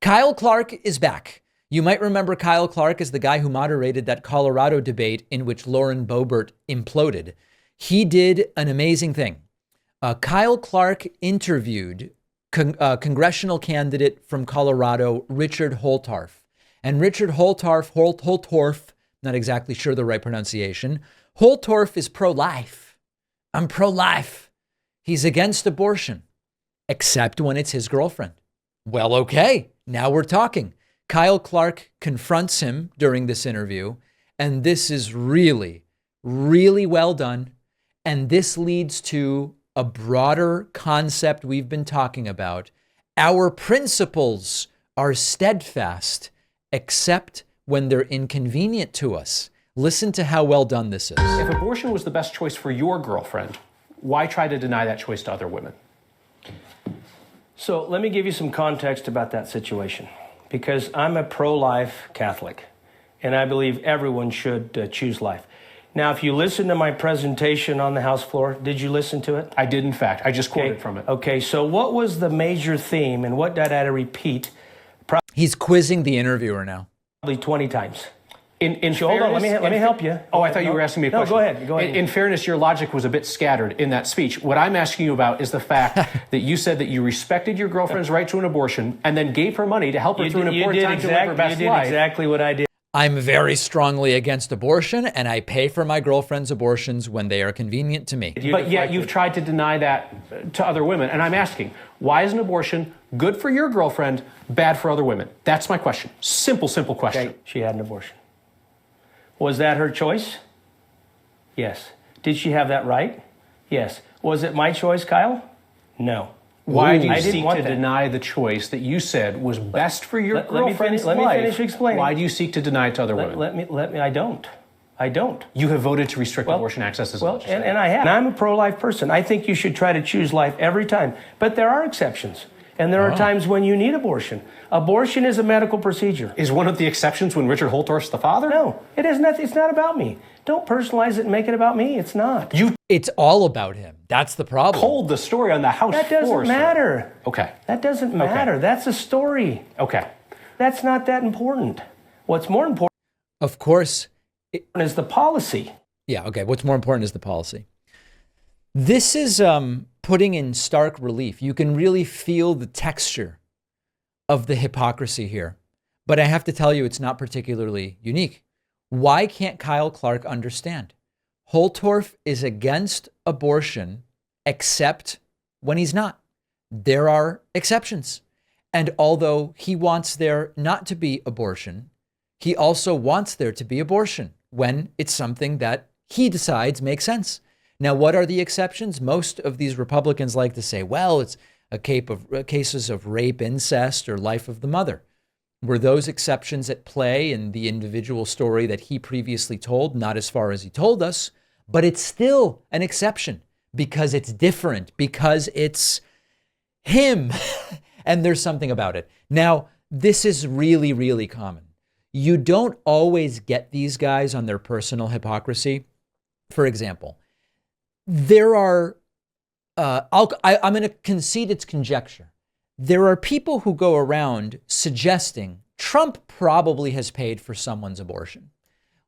Kyle Clark is back. You might remember Kyle Clark as the guy who moderated that Colorado debate in which Lauren Boebert imploded. He did an amazing thing. Kyle Clark interviewed congressional candidate from Colorado, Richard Holtorf. And Richard Holtorf, not exactly sure the right pronunciation. Holtorf is pro-life. I'm pro-life. He's against abortion, except when it's his girlfriend. Well, okay, now we're talking. Kyle Clark confronts him during this interview, and this is really, really well done. And this leads to a broader concept we've been talking about. Our principles are steadfast, except when they're inconvenient to us. Listen to how well done this is. If abortion was the best choice for your girlfriend, why try to deny that choice to other women? So let me give you some context about that situation, because I'm a pro-life Catholic, and I believe everyone should choose life. Now, if you listen to my presentation on the House floor, did you listen to it? I did, in fact. I just quoted from it. Okay, so what was the major theme, and what did I repeat? He's quizzing the interviewer now. Probably 20 times. In Hold on, let me help you. Oh, I thought you were asking me a question. No, go ahead. In fairness, your logic was a bit scattered in that speech. What I'm asking you about is the fact that you said that you respected your girlfriend's right to an abortion and then gave her money to help her through an important time to live her best life. You did exactly what I did. I'm very strongly against abortion, and I pay for my girlfriend's abortions when they are convenient to me. But yet you've tried to deny that to other women. And I'm asking, why is an abortion good for your girlfriend, bad for other women? That's my question. Simple question. Okay, she had an abortion. Was that her choice? Yes. Did she have that right? Yes. Was it my choice, Kyle? No. Why do you seek to deny the choice that you said was best for your girlfriend's life? Let me finish explaining. Why do you seek to deny it to other women? Let me. I don't. You have voted to restrict abortion access as a legislator. And I have. And I'm a pro-life person. I think you should try to choose life every time. But there are exceptions. And there are times when you need abortion. Abortion is a medical procedure. Is one of the exceptions when Richard Holtorf's the father? No, it is not. It's not about me. Don't personalize it and make it about me. It's not. It's all about him. That's the problem. Told the story on the House floor. That doesn't matter. Okay. That doesn't matter. That's a story. Okay. That's not that important. What's more important, of course, is the policy. Yeah, okay. What's more important is the policy. This is putting in stark relief. You can really feel the texture of the hypocrisy here. But I have to tell you, it's not particularly unique. Why can't Kyle Clark understand? Holtorf is against abortion, except when he's not. There are exceptions. And although he wants there not to be abortion, he also wants there to be abortion when it's something that he decides makes sense. Now, what are the exceptions? Most of these Republicans like to say, well, it's a cases of rape, incest, or life of the mother. Were those exceptions at play in the individual story that he previously told? Not as far as he told us, but it's still an exception because it's different, because it's him, and there's something about it. Now, this is really, really common. You don't always get these guys on their personal hypocrisy. For example, there are, I'm going to concede it's conjecture. There are people who go around suggesting Trump probably has paid for someone's abortion.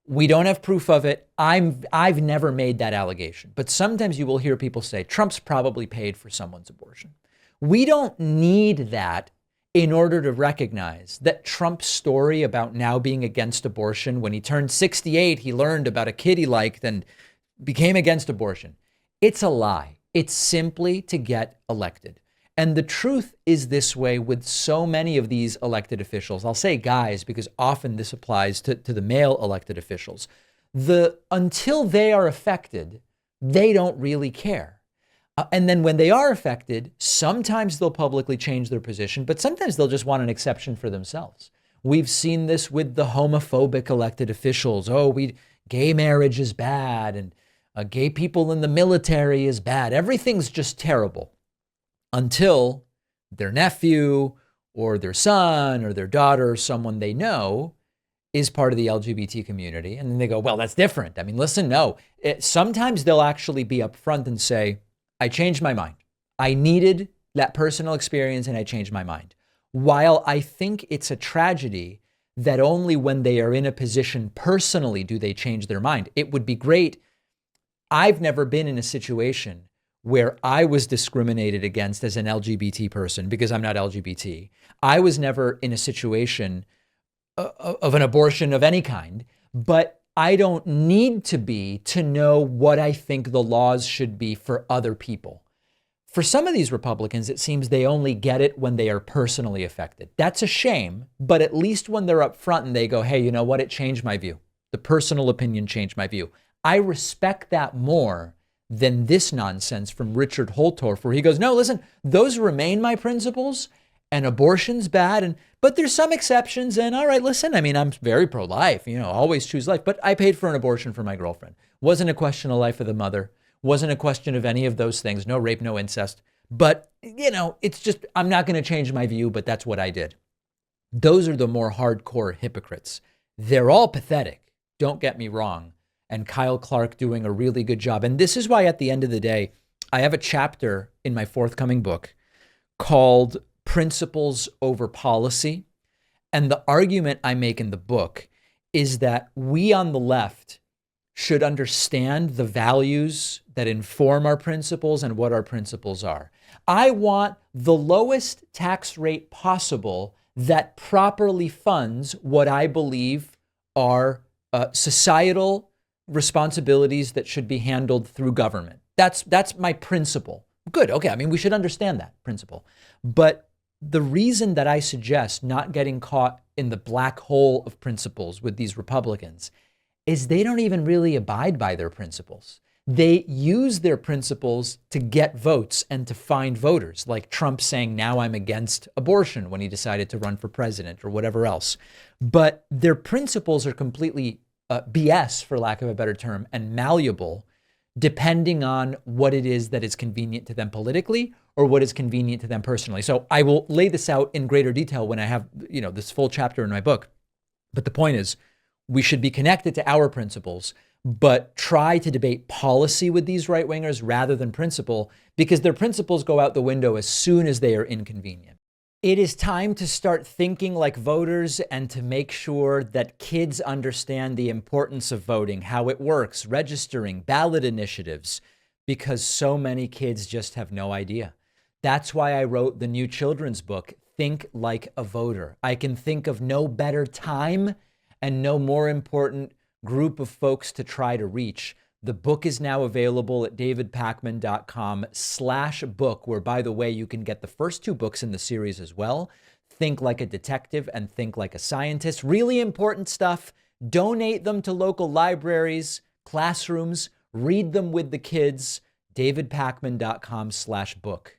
We don't have proof of it. I've never made that allegation, but sometimes you will hear people say Trump's probably paid for someone's abortion. We don't need that in order to recognize that Trump's story about now being against abortion, when he turned 68, he learned about a kid he liked and became against abortion. It's a lie. It's simply to get elected. And the truth is this way with so many of these elected officials. I'll say guys, because often this applies to the male elected officials. Until they are affected, they don't really care. And then when they are affected, sometimes they'll publicly change their position, but sometimes they'll just want an exception for themselves. We've seen this with the homophobic elected officials. Gay marriage is bad, and gay people in the military is bad. Everything's just terrible until their nephew or their son or their daughter or someone they know is part of the LGBT community. And then they go, well, that's different. I mean, listen, no. Sometimes they'll actually be upfront and say, I changed my mind. I needed that personal experience and I changed my mind. while I think it's a tragedy that only when they are in a position personally do they change their mind. It would be great. I've never been in a situation where I was discriminated against as an LGBT person because I'm not LGBT. I was never in a situation of an abortion of any kind, but I don't need to be to know what I think the laws should be for other people. For some of these Republicans, it seems they only get it when they are personally affected. That's a shame, but at least when they're up front and they go, hey, you know what? It changed my view. The personal opinion changed my view. I respect that more than this nonsense from Richard Holtorf, where he goes, no, listen, those remain my principles and abortion's bad. But there's some exceptions. And all right, listen, I mean, I'm very pro-life, always choose life. But I paid for an abortion for my girlfriend. Wasn't a question of life of the mother. Wasn't a question of any of those things. No rape, no incest. But, it's just, I'm not going to change my view, but that's what I did. Those are the more hardcore hypocrites. They're all pathetic. Don't get me wrong. And Kyle Clark doing a really good job. And this is why at the end of the day, I have a chapter in my forthcoming book called Principles Over Policy. And the argument I make in the book is that we on the left should understand the values that inform our principles and what our principles are. I want the lowest tax rate possible that properly funds what I believe are societal responsibilities that should be handled through government. That's my principle. Good. Okay. I mean, we should understand that principle. But the reason that I suggest not getting caught in the black hole of principles with these Republicans is they don't even really abide by their principles. They use their principles to get votes and to find voters, like Trump saying, now I'm against abortion when he decided to run for president or whatever else. But their principles are completely BS, for lack of a better term, and malleable, depending on what it is that is convenient to them politically or what is convenient to them personally. So I will lay this out in greater detail when I have, this full chapter in my book. But the point is, we should be connected to our principles, but try to debate policy with these right-wingers rather than principle, because their principles go out the window as soon as they are inconvenient. It is time to start thinking like voters and to make sure that kids understand the importance of voting, how it works, registering, ballot initiatives, because so many kids just have no idea. That's why I wrote the new children's book, Think Like a Voter. I can think of no better time and no more important group of folks to try to reach. The book is now available at davidpakman.com/book, where, by the way, you can get the first 2 books in the series as well. Think Like a Detective and Think Like a Scientist. Really important stuff. Donate them to local libraries, classrooms, read them with the kids. davidpakman.com/book.